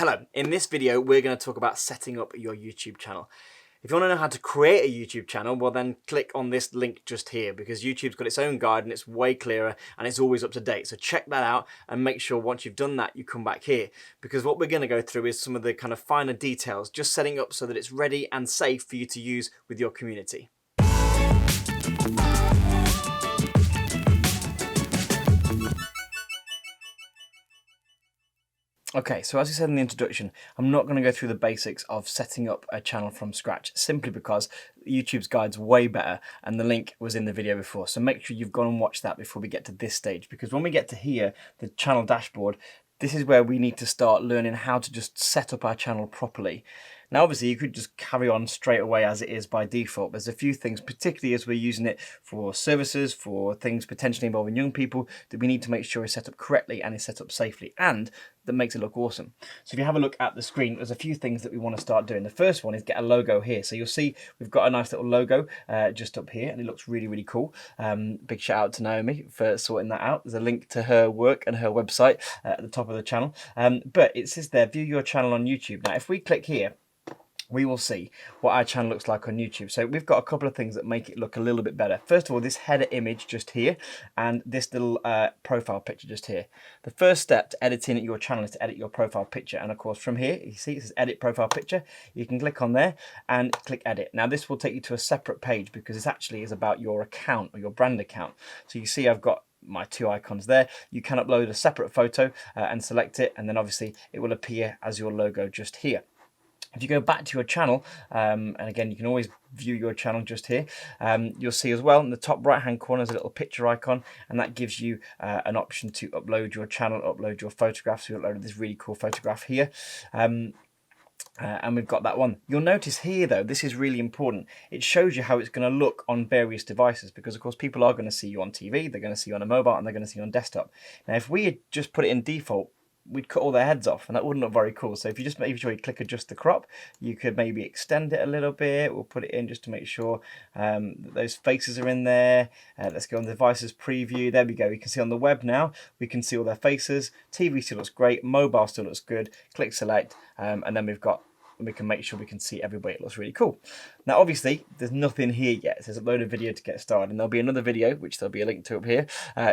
Hello, in this video we're going to talk about setting up your YouTube channel. If you want to know how to create a YouTube channel, well then click on this link just here, because YouTube's got its own guide and it's way clearer and it's always up to date. So check that out and make sure once you've done that you come back here, because what we're going to go through is some of the kind of finer details, just setting up so that it's ready and safe for you to use with your community. Okay, so as I said in the introduction, I'm not going to go through the basics of setting up a channel from scratch, simply because YouTube's guide's way better and the link was in the video before. So make sure you've gone and watched that before we get to this stage, because when we get to here, the channel dashboard, this is where we need to start learning how to just set up our channel properly. Now, obviously, you could just carry on straight away as it is by default. There's a few things, particularly as we're using it for services, for things potentially involving young people, that we need to make sure is set up correctly and is set up safely, and that makes it look awesome. So if you have a look at the screen, there's a few things that we want to start doing. The first one is get a logo here. So you'll see we've got a nice little logo just up here, and it looks really, really cool. Big shout out to Naomi for sorting that out. There's a link to her work and her website at the top of the channel. But it says there, view your channel on YouTube. Now, if we click here, we will see what our channel looks like on YouTube. So we've got a couple of things that make it look a little bit better. First of all, this header image just here and this little profile picture just here. The first step to editing your channel is to edit your profile picture. And of course, from here, you see it says edit profile picture. You can click on there and click edit. Now this will take you to a separate page, because this actually is about your account or your brand account. So you see I've got my two icons there. You can upload a separate photo and select it, and then obviously it will appear as your logo just here. If you go back to your channel, and again, you can always view your channel just here, you'll see as well in the top right hand corner is a little picture icon, and that gives you an option to upload your channel, upload your photographs. We uploaded this really cool photograph here. And we've got that one. You'll notice here though, this is really important. It shows you how it's going to look on various devices, because of course people are going to see you on TV, they're going to see you on a mobile, and they're going to see you on desktop. Now if we had just put it in default, we'd cut all their heads off, and that wouldn't look very cool. So if you just make sure you click adjust the crop, you could maybe extend it a little bit. We'll put it in just to make sure that those faces are in there. Let's go on devices preview. There we go. You can see on the web now, we can see all their faces. TV still looks great. Mobile still looks good. Click select, and then we can make sure we can see everybody. It looks really cool. Now, obviously, there's nothing here yet. It says upload a video to get started, and there'll be another video, which there'll be a link to up here,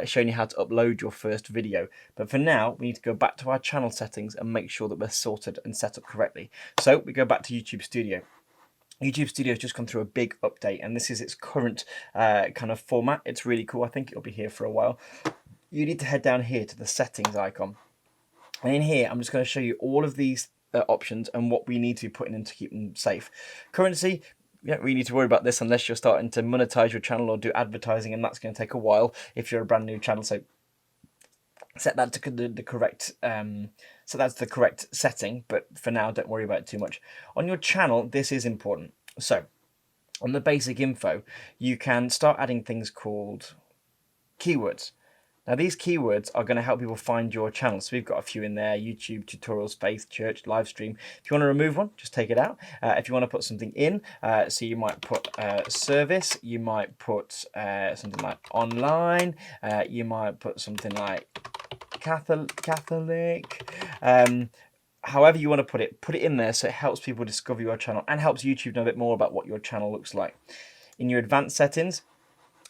showing you how to upload your first video. But for now, we need to go back to our channel settings and make sure that we're sorted and set up correctly. So we go back to YouTube Studio. YouTube Studio has just gone through a big update, and this is its current kind of format. It's really cool. I think it'll be here for a while. You need to head down here to the settings icon. And in here, I'm just going to show you all of these options and what we need to be putting in to keep them safe. Currency, you don't really need to worry about this unless you're starting to monetize your channel or do advertising, and that's going to take a while if you're a brand new channel. So set that to the correct so that's the correct setting, but for now don't worry about it too much. On your channel, this is important. So on the basic info, you can start adding things called keywords. Now these keywords are going to help people find your channel. So we've got a few in there: YouTube, tutorials, faith, church, live stream. If you want to remove one, just take it out. If you want to put something in, so you might put service, you might put something like online, you might put something like Catholic. However you want to put it in there so it helps people discover your channel and helps YouTube know a bit more about what your channel looks like. In your advanced settings,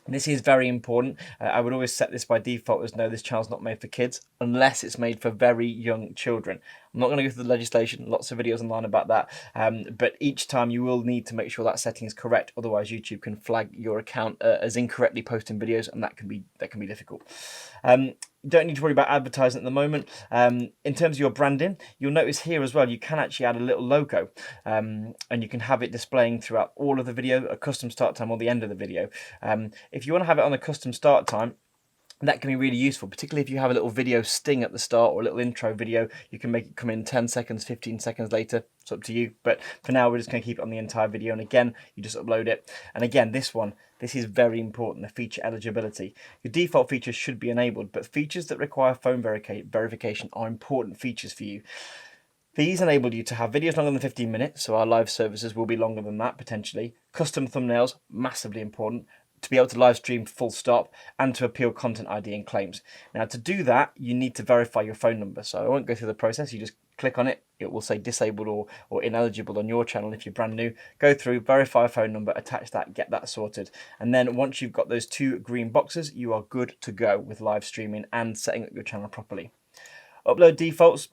this is very important. I would always set this by default as no, this channel's not made for kids, unless it's made for very young children. I'm not going to go through the legislation, lots of videos online about that, but each time you will need to make sure that setting is correct, otherwise YouTube can flag your account as incorrectly posting videos, and that can be difficult. You don't need to worry about advertising at the moment. In terms of your branding, you'll notice here as well, you can actually add a little logo, and you can have it displaying throughout all of the video, a custom start time or the end of the video. If you want to have it on a custom start time, that can be really useful, particularly if you have a little video sting at the start or a little intro video. You can make it come in 10 seconds, 15 seconds later. It's up to you. But for now, we're just going to keep it on the entire video. And again, you just upload it. And again, this is very important, the feature eligibility. Your default features should be enabled, but features that require phone verification are important features for you. These enable you to have videos longer than 15 minutes, so our live services will be longer than that potentially. Custom thumbnails, massively important. To be able to live stream full stop, and to appeal content ID and claims. Now to do that, you need to verify your phone number. So I won't go through the process, you just click on it, it will say disabled or ineligible on your channel if you're brand new. Go through, verify a phone number, attach that, get that sorted. And then once you've got those 2 green boxes, you are good to go with live streaming and setting up your channel properly. Upload defaults.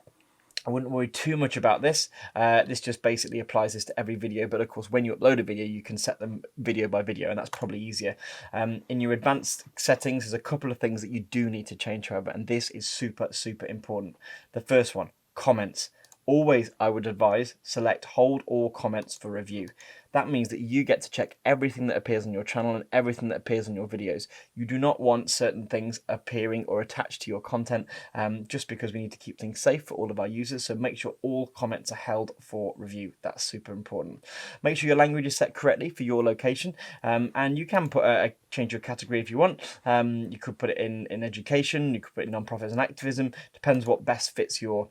I wouldn't worry too much about this. This just basically applies this to every video, but of course when you upload a video you can set them video by video, and that's probably easier. In your advanced settings there's a couple of things that you do need to change, however, and this is super important. The first one, comments. Always, I would advise, select hold all comments for review. That means that you get to check everything that appears on your channel and everything that appears on your videos. You do not want certain things appearing or attached to your content, just because we need to keep things safe for all of our users. So make sure all comments are held for review. That's super important. Make sure your language is set correctly for your location, and you can put change your category if you want. You could put it in education, you could put it in non-profits and activism. Depends what best fits your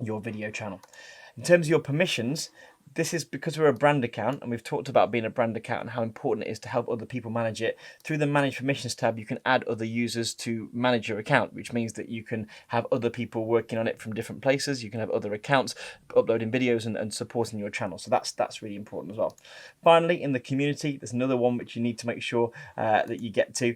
video channel. In terms of your permissions, this is because we're a brand account, and we've talked about being a brand account and how important it is to help other people manage it. Through the Manage Permissions tab, you can add other users to manage your account, which means that you can have other people working on it from different places. You can have other accounts uploading videos and supporting your channel. So that's really important as well. Finally, in the community, there's another one which you need to make sure that you get to.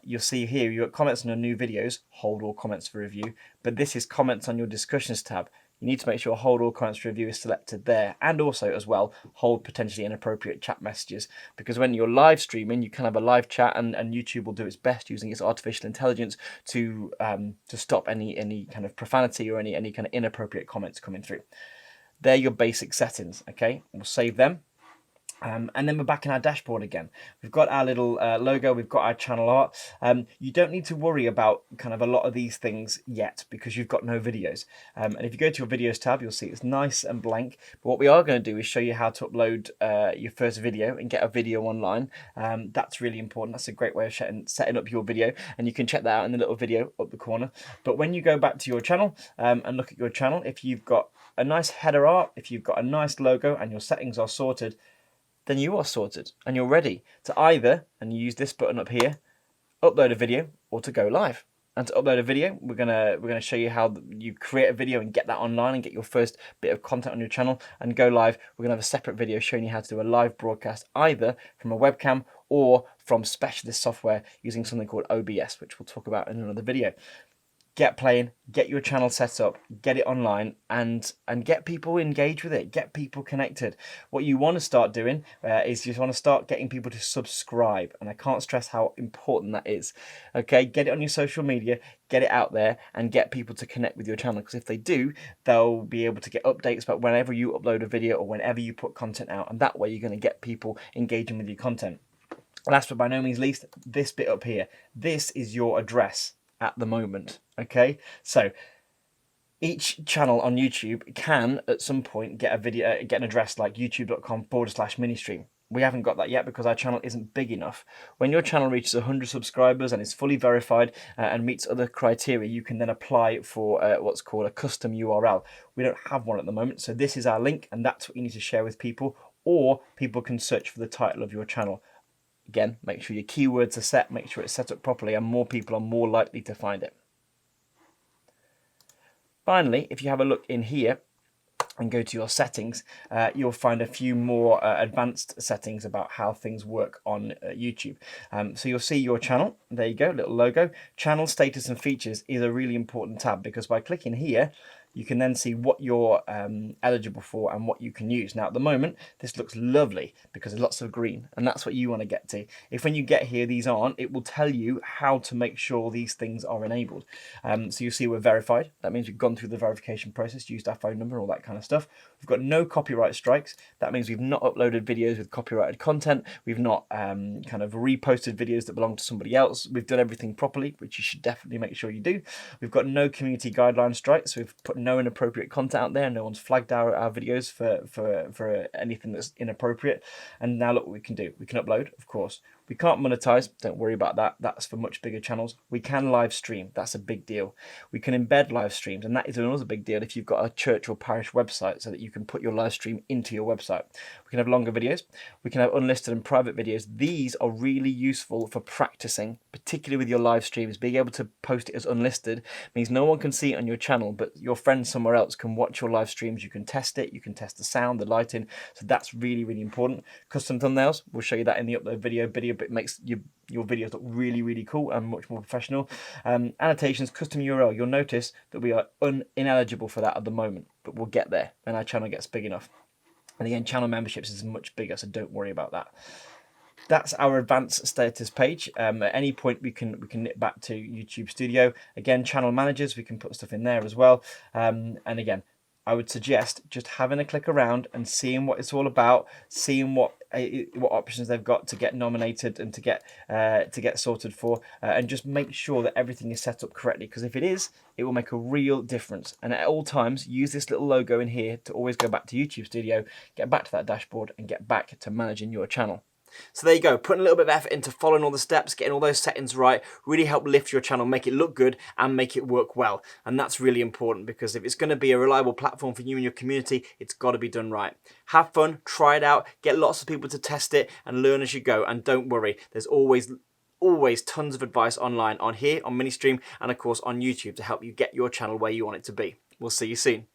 You'll see here, you've got comments on your new videos, hold all comments for review, but this is comments on your discussions tab. You need to make sure hold all comments for review is selected there, and also as well hold potentially inappropriate chat messages, because when you're live streaming you can have a live chat, and YouTube will do its best using its artificial intelligence to stop any kind of profanity or any kind of inappropriate comments coming through. They're your basic settings. Okay, we'll save them. And then we're back in our dashboard again. We've got our little logo, we've got our channel art. You don't need to worry about kind of a lot of these things yet because you've got no videos. And if you go to your videos tab, you'll see it's nice and blank. But what we are going to do is show you how to upload your first video and get a video online. That's really important. That's a great way of setting up your video, and you can check that out in the little video up the corner. But when you go back to your channel and look at your channel, if you've got a nice header art, if you've got a nice logo and your settings are sorted, then you are sorted and you're ready to either, and you use this button up here, upload a video or to go live. And to upload a video, we're gonna show you how you create a video and get that online and get your first bit of content on your channel. And go live, we're gonna have a separate video showing you how to do a live broadcast either from a webcam or from specialist software using something called OBS, which we'll talk about in another video. Get playing, get your channel set up, get it online, and get people engaged with it, get people connected. What you want to start doing is you want to start getting people to subscribe, and I can't stress how important that is. Okay, get it on your social media, get it out there, and get people to connect with your channel, because if they do, they'll be able to get updates about whenever you upload a video or whenever you put content out, and that way you're going to get people engaging with your content. Last but by no means least, this bit up here. This is your address at the moment. Okay, so each channel on YouTube can at some point get a video, get an address like youtube.com/ministream. We haven't got that yet because our channel isn't big enough. When your channel reaches 100 subscribers and is fully verified and meets other criteria, you can then apply for what's called a custom URL. We don't have one at the moment, so this is our link, and that's what you need to share with people, or people can search for the title of your channel. Again, make sure your keywords are set, make sure it's set up properly, and more people are more likely to find it. Finally, if you have a look in here and go to your settings, you'll find a few more advanced settings about how things work on YouTube. So you'll see your channel, there you go, little logo. Channel status and features is a really important tab, because by clicking here, you can then see what you're eligible for and what you can use. Now at the moment, this looks lovely because there's lots of green, and that's what you want to get to. If when you get here these aren't, it will tell you how to make sure these things are enabled. So you'll see we're verified. That means we've gone through the verification process, used our phone number, all that kind of stuff. We've got no copyright strikes. That means we've not uploaded videos with copyrighted content. We've not kind of reposted videos that belong to somebody else. We've done everything properly, which you should definitely make sure you do. We've got no community guideline strikes, so we've put no inappropriate content out there. No one's flagged our videos for anything that's inappropriate. And now look what we can do. We can upload, of course. We can't monetize, don't worry about that. That's for much bigger channels. We can live stream, that's a big deal. We can embed live streams, and that is another big deal if you've got a church or parish website, so that you can put your live stream into your website. We can have longer videos. We can have unlisted and private videos. These are really useful for practicing, particularly with your live streams. Being able to post it as unlisted means no one can see it on your channel, but your friends somewhere else can watch your live streams. You can test it, you can test the sound, the lighting. So that's really, really important. Custom thumbnails, we'll show you that in the upload video. It makes your videos look really, really cool and much more professional. Annotations, custom URL. You'll notice that we are ineligible for that at the moment, but we'll get there when our channel gets big enough. And again, channel memberships is much bigger, so don't worry about that. That's our advanced status page. At any point we can nip back to YouTube Studio. Again, channel managers, we can put stuff in there as well. And again, I would suggest just having a click around and seeing what it's all about, seeing what options they've got to get nominated and to get sorted for, and just make sure that everything is set up correctly, because if it is, it will make a real difference. And at all times, use this little logo in here to always go back to YouTube Studio, get back to that dashboard, and get back to managing your channel. So there you go, putting a little bit of effort into following all the steps, getting all those settings right, really help lift your channel, make it look good and make it work well. And that's really important, because if it's going to be a reliable platform for you and your community, it's got to be done right. Have fun, try it out, get lots of people to test it and learn as you go. And don't worry, there's always tons of advice online, on here, on Ministream, and of course on YouTube, to help you get your channel where you want it to be. We'll see you soon.